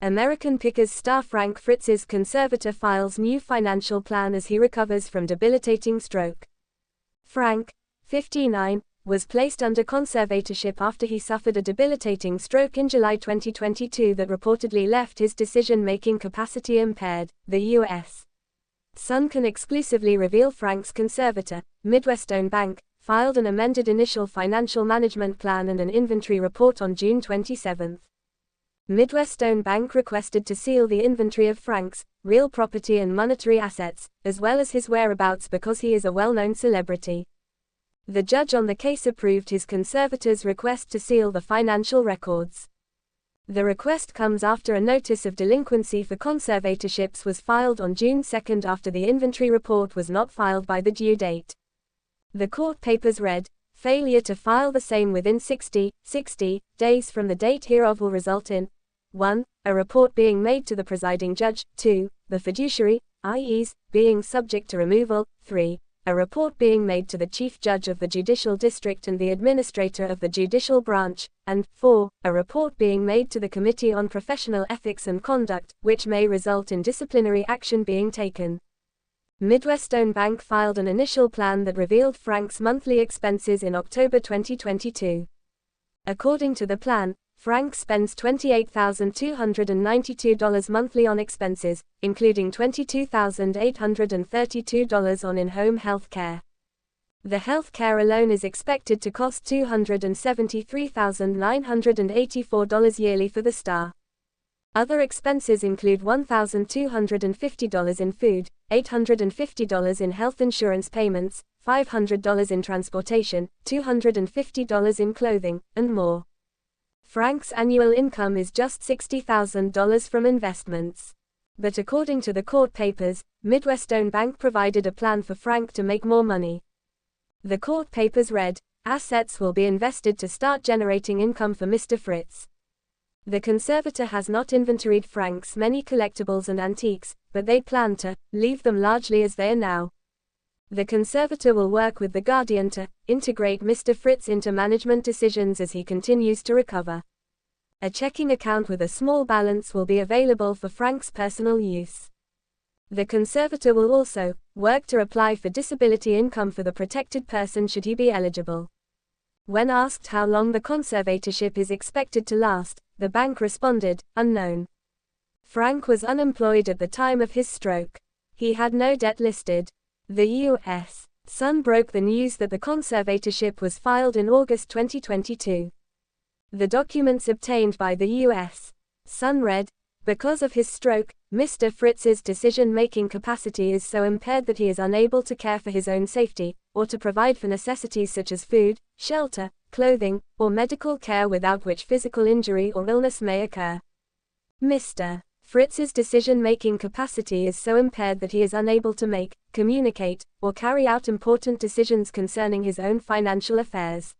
American Pickers star Frank Fritz's conservator files new financial plan as he recovers from debilitating stroke. Frank, 59, was placed under conservatorship after he suffered a debilitating stroke in July 2022 that reportedly left his decision-making capacity impaired, the U.S. Sun can exclusively reveal Frank's conservator, Midwestone Bank, filed an amended initial financial management plan and an inventory report on June 27. Midwestone Bank requested to seal the inventory of Frank's real property and monetary assets, as well as his whereabouts because he is a well-known celebrity. The judge on the case approved his conservator's request to seal the financial records. The request comes after a notice of delinquency for conservatorships was filed on June 2 after the inventory report was not filed by the due date. The court papers read, "Failure to file the same within 60 days from the date hereof will result in 1. A report being made to the presiding judge, 2. The fiduciary, i.e., being subject to removal, 3. A report being made to the Chief Judge of the Judicial District and the Administrator of the Judicial Branch, and 4. A report being made to the Committee on Professional Ethics and Conduct, which may result in disciplinary action being taken." Midwestone Bank filed an initial plan that revealed Frank's monthly expenses in October 2022. According to the plan, Frank spends $28,292 monthly on expenses, including $22,832 on in-home health care. The health care alone is expected to cost $273,984 yearly for the star. Other expenses include $1,250 in food, $850 in health insurance payments, $500 in transportation, $250 in clothing, and more. Frank's annual income is just $60,000 from investments. But according to the court papers, Midwestone Bank provided a plan for Frank to make more money. The court papers read, "Assets will be invested to start generating income for Mr. Fritz." The conservator has not inventoried Frank's many collectibles and antiques, but they plan to leave them largely as they are now. The conservator will work with the guardian to integrate Mr. Fritz into management decisions as he continues to recover. A checking account with a small balance will be available for Frank's personal use. The conservator will also work to apply for disability income for the protected person should he be eligible. When asked how long the conservatorship is expected to last, the bank responded, "Unknown." Frank was unemployed at the time of his stroke. He had no debt listed. The U.S. Sun broke the news that the conservatorship was filed in August 2022. The documents obtained by the U.S. Sun read, "Because of his stroke, Mr. Fritz's decision-making capacity is so impaired that he is unable to care for his own safety, or to provide for necessities such as food, shelter, clothing, or medical care without which physical injury or illness may occur. Mr. Fritz's decision-making capacity is so impaired that he is unable to make, communicate, or carry out important decisions concerning his own financial affairs."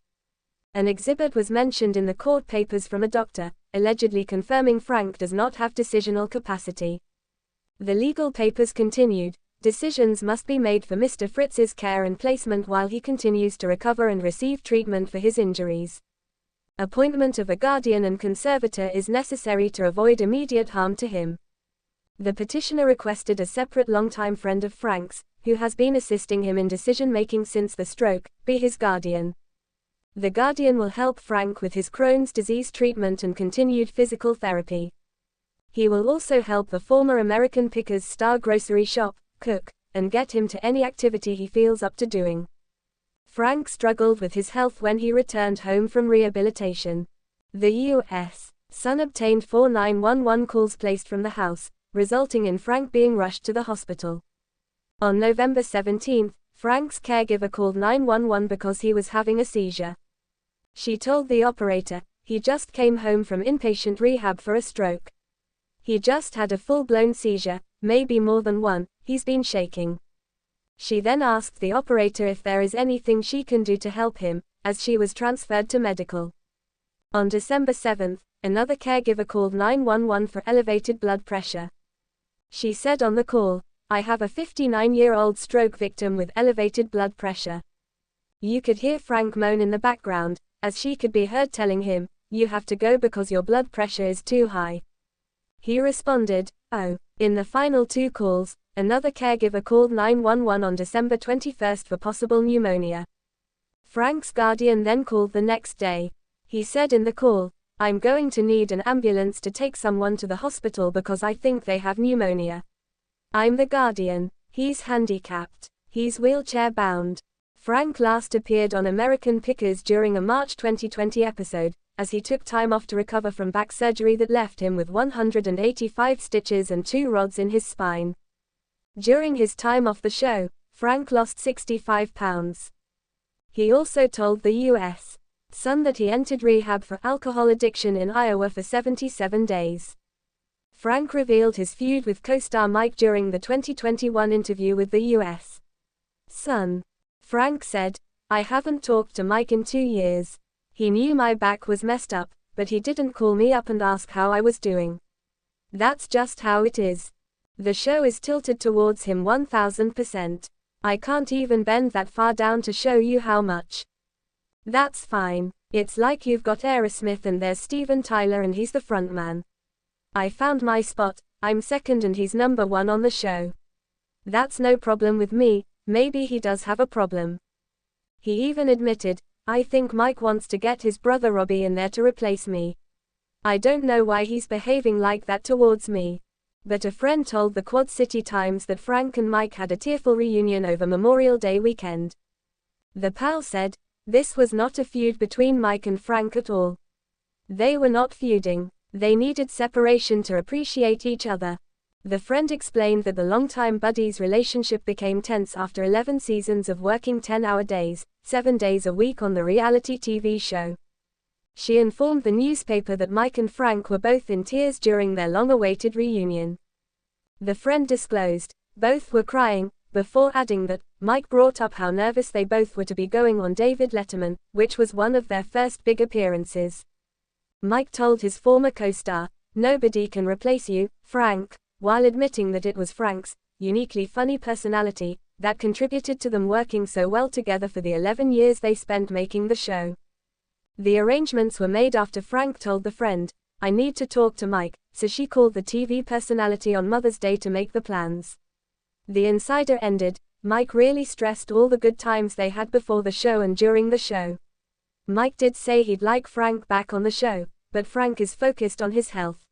An exhibit was mentioned in the court papers from a doctor, allegedly confirming Frank does not have decisional capacity. The legal papers continued, "Decisions must be made for Mr. Fritz's care and placement while he continues to recover and receive treatment for his injuries. Appointment of a guardian and conservator is necessary to avoid immediate harm to him." The petitioner requested a separate longtime friend of Frank's, who has been assisting him in decision-making since the stroke, be his guardian. The guardian will help Frank with his Crohn's disease treatment and continued physical therapy. He will also help the former American Pickers star grocery shop, cook, and get him to any activity he feels up to doing. Frank struggled with his health when he returned home from rehabilitation. The U.S. Sun obtained 4 911 calls placed from the house, resulting in Frank being rushed to the hospital. On November 17, Frank's caregiver called 911 because he was having a seizure. She told the operator, "He just came home from inpatient rehab for a stroke. He just had a full-blown seizure, maybe more than one, he's been shaking." She then asked the operator if there is anything she can do to help him, as she was transferred to medical. On December 7, another caregiver called 911 for elevated blood pressure. She said on the call, "I have a 59-year-old stroke victim with elevated blood pressure." You could hear Frank moan in the background, as she could be heard telling him, "You have to go because your blood pressure is too high." He responded, "Oh." In the final 2 calls, another caregiver called 911 on December 21 for possible pneumonia. Frank's guardian then called the next day. He said in the call, "I'm going to need an ambulance to take someone to the hospital because I think they have pneumonia. I'm the guardian. He's handicapped. He's wheelchair bound." Frank last appeared on American Pickers during a March 2020 episode, as he took time off to recover from back surgery that left him with 185 stitches and 2 rods in his spine. During his time off the show, Frank lost 65 pounds. He also told the U.S. Sun that he entered rehab for alcohol addiction in Iowa for 77 days. Frank revealed his feud with co-star Mike during the 2021 interview with the U.S. Sun. Frank said, "I haven't talked to Mike in 2 years. He knew my back was messed up, but he didn't call me up and ask how I was doing. That's just how it is. The show is tilted towards him 1000%. I can't even bend that far down to show you how much. That's fine. It's like you've got Aerosmith and there's Steven Tyler and he's the frontman. I found my spot, I'm second and he's number 1 on the show. That's no problem with me. Maybe he does have a problem." He even admitted, "I think Mike wants to get his brother Robbie in there to replace me. I don't know why he's behaving like that towards me." But a friend told the Quad City Times that Frank and Mike had a tearful reunion over Memorial Day weekend. The pal said, "This was not a feud between Mike and Frank at all. They were not feuding. They needed separation to appreciate each other." The friend explained that the longtime buddies' relationship became tense after 11 seasons of working 10-hour days, 7 days a week on the reality TV show. She informed the newspaper that Mike and Frank were both in tears during their long-awaited reunion. The friend disclosed, "Both were crying," before adding that Mike brought up how nervous they both were to be going on David Letterman, which was one of their first big appearances. Mike told his former co-star, "Nobody can replace you, Frank," while admitting that it was Frank's uniquely funny personality that contributed to them working so well together for the 11 years they spent making the show. The arrangements were made after Frank told the friend, "I need to talk to Mike," so she called the TV personality on Mother's Day to make the plans. The insider ended, "Mike really stressed all the good times they had before the show and during the show. Mike did say he'd like Frank back on the show, but Frank is focused on his health."